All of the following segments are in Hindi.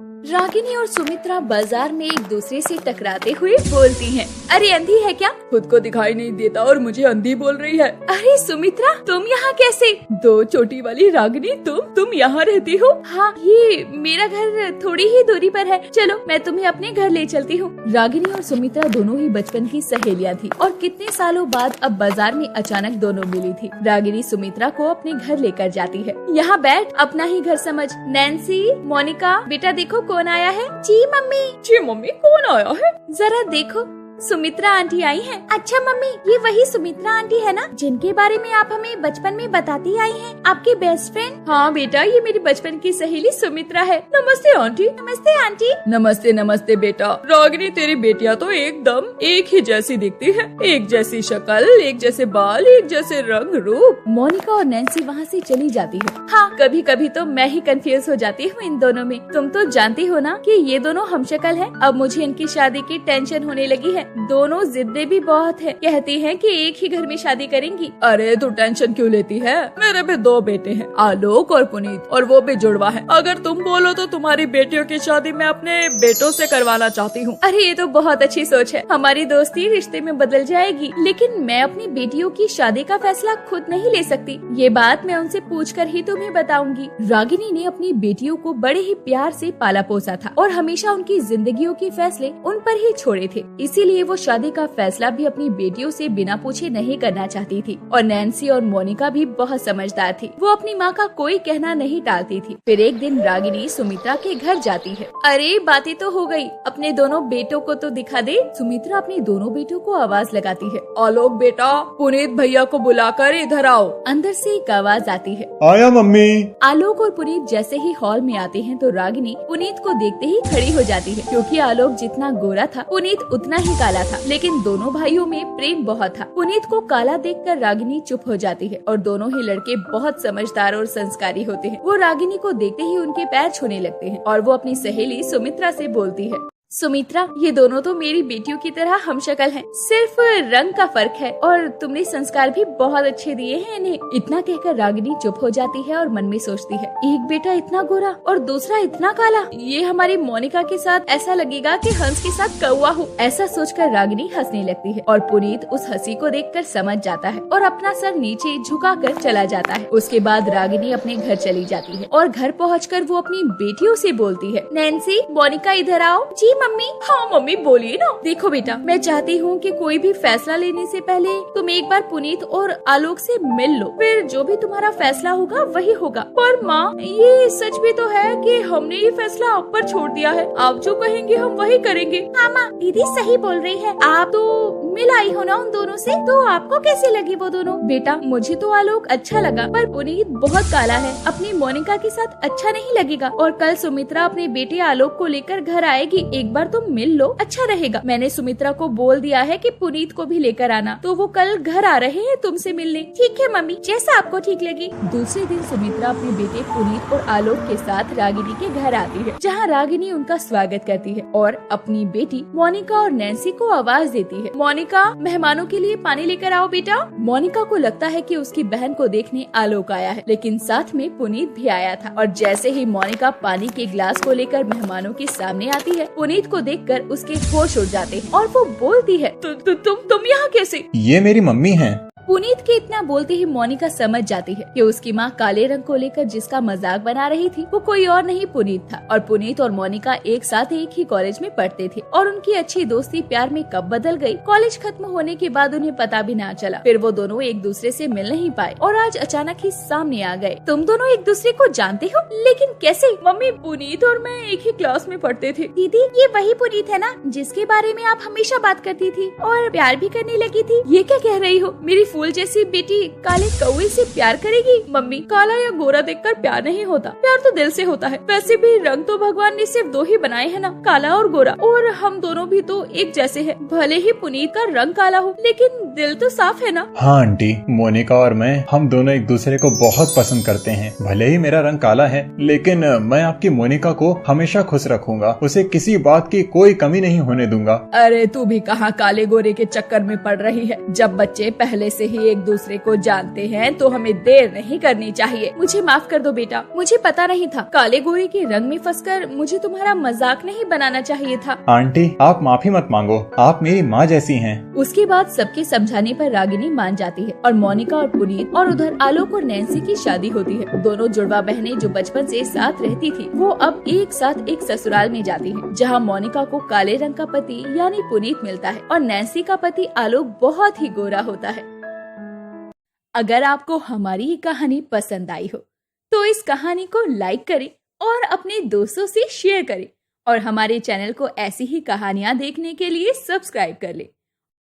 रागिनी और सुमित्रा बाजार में एक दूसरे से टकराते हुए बोलती हैं। अरे अंधी है क्या? खुद को दिखाई नहीं देता और मुझे अंधी बोल रही है। अरे सुमित्रा तुम यहाँ कैसे? दो चोटी वाली रागिनी तुम यहाँ रहती हो? हाँ, ये मेरा घर थोड़ी ही दूरी पर है। चलो मैं तुम्हें अपने घर ले चलती हूँ। रागिनी और सुमित्रा दोनों ही बचपन की सहेलियाँ थी और कितने सालों बाद अब बाजार में अचानक दोनों मिली थी। रागिनी सुमित्रा को अपने घर लेकर जाती है। यहाँ बैठ, अपना ही घर समझ। नैन्सी, मोनिका, बेटा देखो कौन आया है। जी मम्मी कौन आया है? जरा देखो, सुमित्रा आंटी आई हैं। अच्छा मम्मी, ये वही सुमित्रा आंटी है ना जिनके बारे में आप हमें बचपन में बताती आई हैं, आपकी बेस्ट फ्रेंड? हाँ बेटा, ये मेरी बचपन की सहेली सुमित्रा है। नमस्ते आंटी। नमस्ते आंटी। नमस्ते बेटा। रागिनी, तेरी बेटियां तो एकदम एक ही जैसी दिखती है। एक जैसी शक्ल, एक जैसे बाल, एक जैसे रंग रूप। मोनिका और नैन्सी वहाँ से चली जाती है। हाँ, कभी कभी तो मैं ही कंफ्यूज हो जाती हूँ इन दोनों में। तुम तो जानती हो ना कि ये दोनों हमशक्ल हैं। अब मुझे इनकी शादी की टेंशन होने लगी है। दोनों जिद्दे भी बहुत है, कहती हैं कि एक ही घर में शादी करेंगी। अरे तू टेंशन क्यों लेती है? मेरे भी दो बेटे हैं, आलोक और पुनीत, और वो भी जुड़वा है। अगर तुम बोलो तो तुम्हारी बेटियों की शादी मैं अपने बेटों से करवाना चाहती हूँ। अरे ये तो बहुत अच्छी सोच है। हमारी दोस्ती रिश्ते में बदल जाएगी। लेकिन मैं अपनी बेटियों की शादी का फैसला खुद नहीं ले सकती। ये बात मैं उनसे पूछकर ही तुम्हें बताऊंगी। रागिनी ने अपनी बेटियों को बड़े ही प्यार से पाला पोसा था और हमेशा उनकी जिंदगियों के फैसले उन पर ही छोड़े थे। इसीलिए वो शादी का फैसला भी अपनी बेटियों से बिना पूछे नहीं करना चाहती थी। और नैन्सी और मोनिका भी बहुत समझदार थी। वो अपनी माँ का कोई कहना नहीं टालती थी। फिर एक दिन रागिनी सुमित्रा के घर जाती है। अरे बातें तो हो गई, अपने दोनों बेटों को तो दिखा दे। सुमित्रा अपने दोनों बेटों को आवाज लगाती है। आलोक बेटा, पुनीत भैया को बुलाकर इधर आओ। अंदर से एक आवाज आती है। आया मम्मी। आलोक और पुनीत जैसे ही हॉल में आते हैं तो रागिनी पुनीत को देखते ही खड़ी हो जाती है, क्योंकि आलोक जितना गोरा था पुनीत उतना ही काला था। लेकिन दोनों भाइयों में प्रेम बहुत था। पुनीत को काला देखकर रागिनी चुप हो जाती है और दोनों ही लड़के बहुत समझदार और संस्कारी होते हैं। वो रागिनी को देखते ही उनके पैर छूने लगते हैं और वो अपनी सहेली सुमित्रा से बोलती है। सुमित्रा, ये दोनों तो मेरी बेटियों की तरह हमशक्ल हैं। सिर्फ रंग का फर्क है और तुमने संस्कार भी बहुत अच्छे दिए हैं इन्हें। इतना कहकर रागिनी चुप हो जाती है और मन में सोचती है, एक बेटा इतना गोरा और दूसरा इतना काला, ये हमारी मोनिका के साथ ऐसा लगेगा कि हंस के साथ कौवा हो। ऐसा सोचकर रागिनी हंसने लगती है और पुनीत उस हंसी को देखकर समझ जाता है और अपना सर नीचे झुकाकर चला जाता है। उसके बाद रागिनी अपने घर चली जाती है और घर पहुँचकर वो अपनी बेटियों से बोलती है, नैन्सी, मोनिका इधर आओ। जी मम्मी। हाँ मम्मी बोलिए ना। देखो बेटा, मैं चाहती हूँ कि कोई भी फैसला लेने से पहले तुम एक बार पुनीत और आलोक से मिल लो, फिर जो भी तुम्हारा फैसला होगा वही होगा। पर माँ, ये सच भी तो है कि हमने ये फैसला आप पर छोड़ दिया है। आप जो कहेंगे हम वही करेंगे। हाँ माँ, दीदी सही बोल रही है। आप तो मिल आई हो ना उन दोनों से, तो आपको कैसे लगी वो दोनों? बेटा, मुझे तो आलोक अच्छा लगा, पर पुनीत बहुत काला है, अपनी मोनिका के साथ अच्छा नहीं लगेगा। और कल सुमित्रा अपने बेटे आलोक को लेकर घर आएगी, एक बार तुम मिल लो, अच्छा रहेगा। मैंने सुमित्रा को बोल दिया है कि पुनीत को भी लेकर आना, तो वो कल घर आ रहे हैं तुमसे मिलने। ठीक है मम्मी, जैसा आपको ठीक लगे। दूसरे दिन सुमित्रा अपने बेटे पुनीत और आलोक के साथ रागिनी के घर आती है, जहाँ रागिनी उनका स्वागत करती है और अपनी बेटी मोनिका और नैन्सी को आवाज देती है। मोनिका, मेहमानों के लिए पानी लेकर आओ बेटा। मोनिका को लगता है कि उसकी बहन को देखने आलोक आया है, लेकिन साथ में पुनीत भी आया था। और जैसे ही मोनिका पानी के ग्लास को लेकर मेहमानों के सामने आती है, पुनीत को देखकर उसके होश उड़ जाते हैं और वो बोलती है, तुम यहाँ कैसे? ये मेरी मम्मी हैं। पुनीत के इतना बोलते ही मोनिका समझ जाती है कि उसकी माँ काले रंग को लेकर जिसका मजाक बना रही थी वो कोई और नहीं पुनीत था। और पुनीत और मोनिका एक साथ एक ही कॉलेज में पढ़ते थे और उनकी अच्छी दोस्ती प्यार में कब बदल गई, कॉलेज खत्म होने के बाद उन्हें पता भी ना चला। फिर वो दोनों एक दूसरे से मिल नहीं पाए और आज अचानक ही सामने आ गए। तुम दोनों एक दूसरे को जानते हो, लेकिन कैसे? मम्मी, पुनीत और मैं एक ही क्लास में पढ़ते थे। दीदी, ये वही पुनीत है ना जिसके बारे में आप हमेशा बात करती थी और प्यार भी करने लगी थी? ये क्या कह रही हो? मेरी फूल जैसी बेटी काले कौवे से प्यार करेगी? मम्मी, काला या गोरा देखकर प्यार नहीं होता, प्यार तो दिल से होता है। वैसे भी रंग तो भगवान ने सिर्फ दो ही बनाए हैं ना, काला और गोरा, और हम दोनों भी तो एक जैसे हैं। भले ही पुनीत का रंग काला हो, लेकिन दिल तो साफ है ना। हाँ आंटी, मोनिका और मैं, हम दोनों एक दूसरे को बहुत पसंद करते हैं। भले ही मेरा रंग काला है, लेकिन मैं आपकी मोनिका को हमेशा खुश रखूंगा। उसे किसी बात की कोई कमी नहीं होने दूंगा। अरे तू भी कहाँ काले गोरे के चक्कर में पड़ रही है, जब बच्चे पहले से वैसे ही एक दूसरे को जानते हैं तो हमें देर नहीं करनी चाहिए। मुझे माफ कर दो बेटा, मुझे पता नहीं था। काले गोरे के रंग में फंसकर मुझे तुम्हारा मजाक नहीं बनाना चाहिए था। आंटी, आप माफी मत मांगो, आप मेरी माँ जैसी हैं। उसके बाद सबके समझाने पर रागिनी मान जाती है और मोनिका और पुनीत और उधर आलोक और नैन्सी की शादी होती है। दोनों जुड़वा बहनें जो बचपन से साथ रहती थी वो अब एक साथ एक ससुराल में जाती है, जहाँ मोनिका को काले रंग का पति यानी पुनीत मिलता है और नैन्सी का पति आलोक बहुत ही गोरा होता है। अगर आपको हमारी ये कहानी पसंद आई हो तो इस कहानी को लाइक करें और अपने दोस्तों से शेयर करें और हमारे चैनल को ऐसी ही कहानियाँ देखने के लिए सब्सक्राइब कर लें।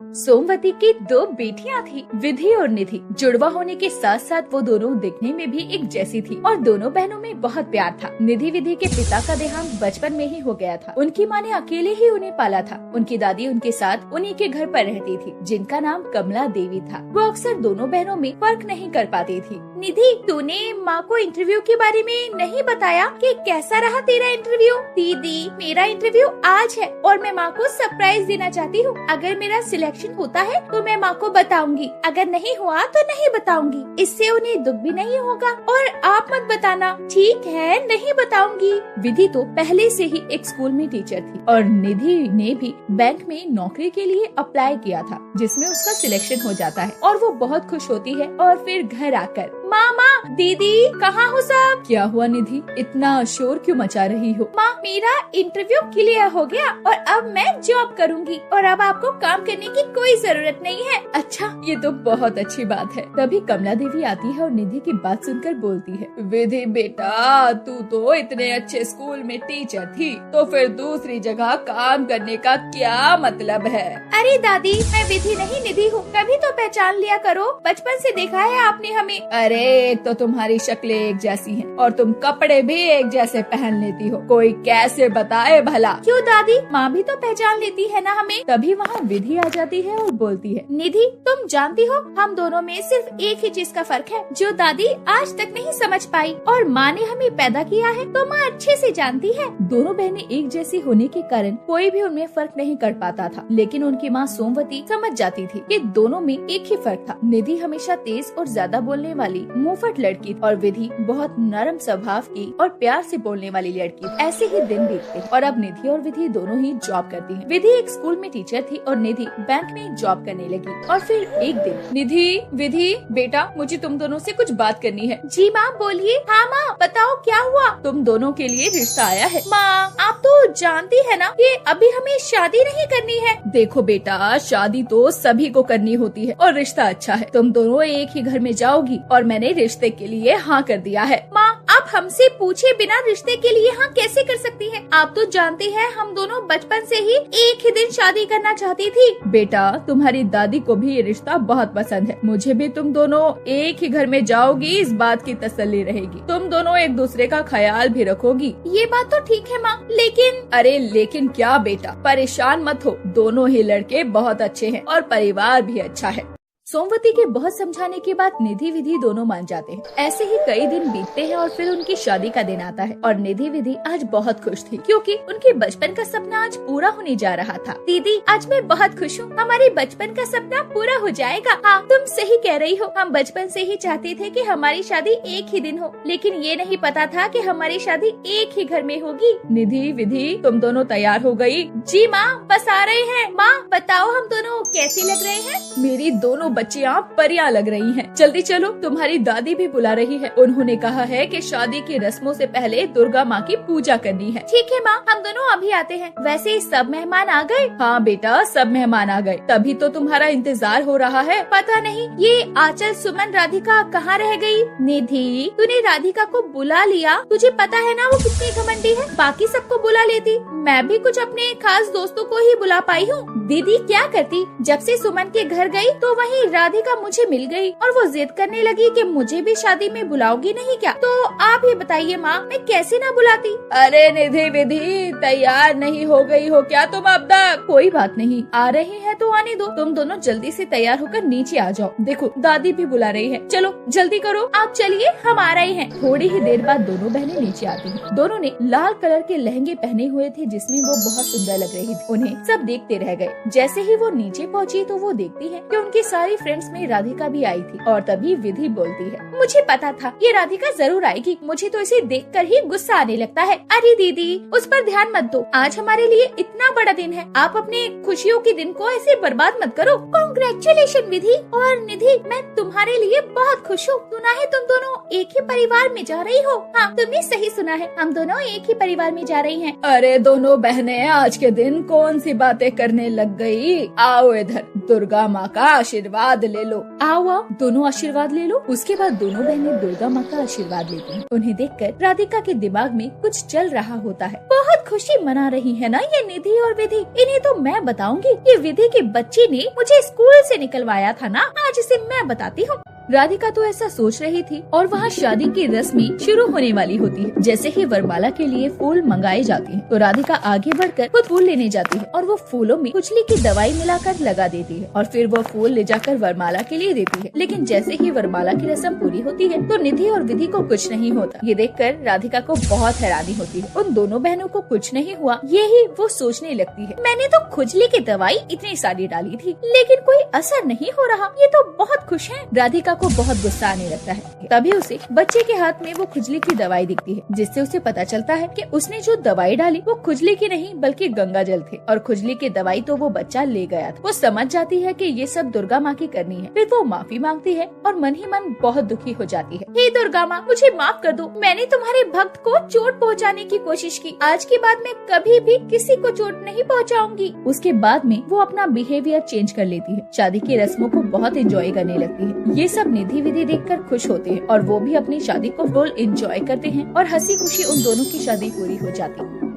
सोमवती की 2 बेटियां थी, विधि और निधि। जुड़वा होने के साथ साथ वो दोनों दिखने में भी एक जैसी थी और दोनों बहनों में बहुत प्यार था। निधि विधि के पिता का देहांत बचपन में ही हो गया था। उनकी माँ ने अकेले ही उन्हें पाला था। उनकी दादी उनके साथ उन्हीं के घर पर रहती थी, जिनका नाम कमला देवी था। वो अक्सर दोनों बहनों में फर्क नहीं कर पाती थी। निधि, तूने माँ को इंटरव्यू के बारे में नहीं बताया कि कैसा रहा तेरा इंटरव्यू? दीदी, मेरा इंटरव्यू आज है और मैं माँ को सरप्राइज देना चाहती हूँ। अगर मेरा सिलेक्शन होता है तो मैं माँ को बताऊंगी, अगर नहीं हुआ तो नहीं बताऊंगी। इससे उन्हें दुख भी नहीं होगा। और आप मत बताना, ठीक है? नहीं बताऊंगी। विधि तो पहले से ही एक स्कूल में टीचर थी और निधि ने भी बैंक में नौकरी के लिए अप्लाई किया था, जिसमें उसका सिलेक्शन हो जाता है और वो बहुत खुश होती है। और फिर घर आकर माँ, दीदी, कहाँ हो सब? क्या हुआ निधि, इतना शोर क्यों मचा रही हो? माँ, मेरा इंटरव्यू क्लियर हो गया और अब मैं जॉब करूँगी और अब आपको काम करने की कोई जरूरत नहीं है। अच्छा, ये तो बहुत अच्छी बात है। तभी कमला देवी आती है और निधि की बात सुनकर बोलती है, विधि बेटा, तू तो इतने अच्छे स्कूल में टीचर थी, तो फिर दूसरी जगह काम करने का क्या मतलब है? अरे दादी, मैं विधि नहीं निधि हूँ, कभी तो पहचान लिया करो। बचपन से देखा है आपने हमें। अरे एक तो तुम्हारी शक्लें एक जैसी हैं और तुम कपड़े भी एक जैसे पहन लेती हो, कोई कैसे बताए भला? क्यों दादी, माँ भी तो पहचान लेती है ना हमें। तभी वहाँ विधि आ जाती है और बोलती है, निधि, तुम जानती हो हम दोनों में सिर्फ एक ही चीज का फर्क है जो दादी आज तक नहीं समझ पाई, और माँ ने हमें पैदा किया है तो माँ अच्छे से जानती है। दोनों बहनें एक जैसी होने के कारण कोई भी उनमें फर्क नहीं कर पाता था, लेकिन उनकी माँ सोमवती समझ जाती थी कि दोनों में एक ही फर्क था। निधि हमेशा तेज और ज्यादा बोलने वाली मुंहफट लड़की और विधि बहुत नरम स्वभाव की और प्यार से बोलने वाली लड़की। ऐसे ही दिन बीतते और अब निधि और विधि दोनों ही जॉब करती हैं। विधि एक स्कूल में टीचर थी और निधि बैंक में जॉब करने लगी। और फिर एक दिन, निधि, विधि बेटा, मुझे तुम दोनों से कुछ बात करनी है। जी माँ, बोलिए। हाँ माँ, बताओ क्या हुआ? तुम दोनों के लिए रिश्ता आया है। माँ, आप तो जानती है ना कि अभी हमें शादी नहीं करनी है। देखो बेटा, शादी तो सभी को करनी होती है और रिश्ता अच्छा है। तुम दोनों एक ही घर में जाओगी और मैंने रिश्ते के लिए हाँ कर दिया है। माँ, आप हमसे पूछे बिना रिश्ते के लिए हाँ कैसे कर सकती हैं? आप तो जानती हैं हम दोनों बचपन से ही एक ही दिन शादी करना चाहती थी। बेटा, तुम्हारी दादी को भी ये रिश्ता बहुत पसंद है। मुझे भी तुम दोनों एक ही घर में जाओगी इस बात की तसल्ली रहेगी। तुम दोनों एक दूसरे का ख्याल भी रखोगी। ये बात तो ठीक है माँ, लेकिन। अरे लेकिन क्या बेटा, परेशान मत हो, दोनों ही लड़के बहुत अच्छे हैं और परिवार भी अच्छा है। सोमवती के बहुत समझाने के बाद निधि विधि दोनों मान जाते हैं। ऐसे ही कई दिन बीतते हैं और फिर उनकी शादी का दिन आता है और निधि विधि आज बहुत खुश थी क्योंकि उनके बचपन का सपना आज पूरा होने जा रहा था। दीदी, आज मैं बहुत खुश हूँ, हमारे बचपन का सपना पूरा हो जाएगा। हाँ, तुम सही कह रही हो, हम बचपन से ही चाहते थे कि हमारी शादी एक ही दिन हो, लेकिन ये नहीं पता था कि हमारी शादी एक ही घर में होगी। निधि विधि, तुम दोनों तैयार हो गई? जी माँ, बस आ रहे हैं। माँ, बताओ हम दोनों कैसे लग रहे हैं? मेरी दोनों बच्चियाँ परियां लग रही हैं। जल्दी चलो, तुम्हारी दादी भी बुला रही है। उन्होंने कहा है कि शादी की रस्मों से पहले दुर्गा माँ की पूजा करनी है। ठीक है माँ, हम दोनों अभी आते हैं। वैसे सब मेहमान आ गए? हाँ बेटा, सब मेहमान आ गए, तभी तो तुम्हारा इंतजार हो रहा है। पता नहीं ये आंचल, सुमन, राधिका कहाँ रह गई? निधि, तूने राधिका को बुला लिया? तुझे पता है ना वो कितनी घमंडी है, बाकी सबको बुला लेती। मैं भी कुछ अपने खास दोस्तों को ही बुला पाई हूँ। दीदी क्या करती, जब से सुमन के घर गई तो वहीं राधिका मुझे मिल गई और वो जिद करने लगी कि मुझे भी शादी में बुलाओगी नहीं क्या? तो आप ही बताइए माँ, मैं कैसे ना बुलाती? अरे निधि विधि, तैयार नहीं हो गई हो क्या तुम अब तक? कोई बात नहीं, आ रही है तो आने दो। तुम दोनों जल्दी से तैयार होकर नीचे आ जाओ। देखो दादी भी बुला रही है, चलो जल्दी करो। आप चलिए, हम आ रहे हैं। थोड़ी ही देर बाद दोनों बहनें नीचे आती हैं। दोनों ने लाल कलर के लहंगे पहने हुए थे जिसमें वो बहुत सुंदर लग रही थी। उन्हें सब देखते रह गए। जैसे ही वो नीचे पहुँची तो वो देखती है कि उनकी सारी सारी फ्रेंड्स में राधिका भी आई थी और तभी विधि बोलती है, मुझे पता था ये राधिका जरूर आएगी, मुझे तो इसे देखकर ही गुस्सा आने लगता है। अरे दीदी उस पर ध्यान मत दो, आज हमारे लिए इतना बड़ा दिन है, आप अपने खुशियों के दिन को ऐसे बर्बाद मत करो। कांग्रेचुलेशन विधि और निधि, मैं तुम्हारे लिए बहुत खुश हूँ। सुना है तुम दोनों एक ही परिवार में जा रही हो? हाँ तुमने सही सुना है, हम दोनों एक ही परिवार में जा रही हैं। अरे दोनों बहनें आज के दिन कौन सी बातें करने लग गई? आओ इधर, दुर्गा माँ का आशीर्वाद ले लो। आओ आओ दोनों आशीर्वाद ले लो। उसके बाद दोनों बहनें दुर्गा माँ का आशीर्वाद लेती हैं। उन्हें देखकर राधिका के दिमाग में कुछ चल रहा होता है। बहुत खुशी मना रही है ना ये निधि और विधि, इन्हें तो मैं बताऊंगी। ये विधि के बच्चे ने मुझे स्कूल से निकलवाया था ना, आज इसे मैं बताती हूँ। राधिका तो ऐसा सोच रही थी और वहाँ शादी की रस्में शुरू होने वाली होती है। जैसे ही वरमाला के लिए फूल मंगाए जाते हैं तो राधिका आगे बढ़कर खुद फूल लेने जाती है और वो फूलों में खुजली की दवाई मिलाकर लगा देती है और फिर वो फूल ले जाकर वरमाला के लिए देती है। लेकिन जैसे ही वरमाला की रस्म पूरी होती है तो निधि और विधि को कुछ नहीं होता। ये देखकर राधिका को बहुत हैरानी होती है। उन दोनों बहनों को कुछ नहीं हुआ, यही वो सोचने लगती है। मैंने तो खुजली की दवाई इतनी सारी डाली थी लेकिन कोई असर नहीं हो रहा, ये तो बहुत खुश है। राधिका को बहुत गुस्सा आने लगता है। तभी उसे बच्चे के हाथ में वो खुजली की दवाई दिखती है, जिससे उसे पता चलता है कि उसने जो दवाई डाली वो खुजली की नहीं बल्कि गंगा जल थे और खुजली की दवाई तो वो बच्चा ले गया था। वो समझ जाती है कि ये सब दुर्गा माँ की करनी है। फिर वो माफी मांगती है और मन ही मन बहुत दुखी हो जाती है। हे दुर्गा माँ, मुझे माफ कर दो, मैंने तुम्हारे भक्त को चोट पहुँचाने की कोशिश की। आज के बाद मैं कभी भी किसी को चोट नहीं पहुँचाऊंगी। उसके बाद में वो अपना बिहेवियर चेंज कर लेती है, शादी की रस्मों को बहुत एंजॉय करने लगती है। ये सब निधि विधि देखकर खुश होते हैं और वो भी अपनी शादी को फुल एंजॉय करते हैं और हंसी खुशी उन दोनों की शादी पूरी हो जाती है।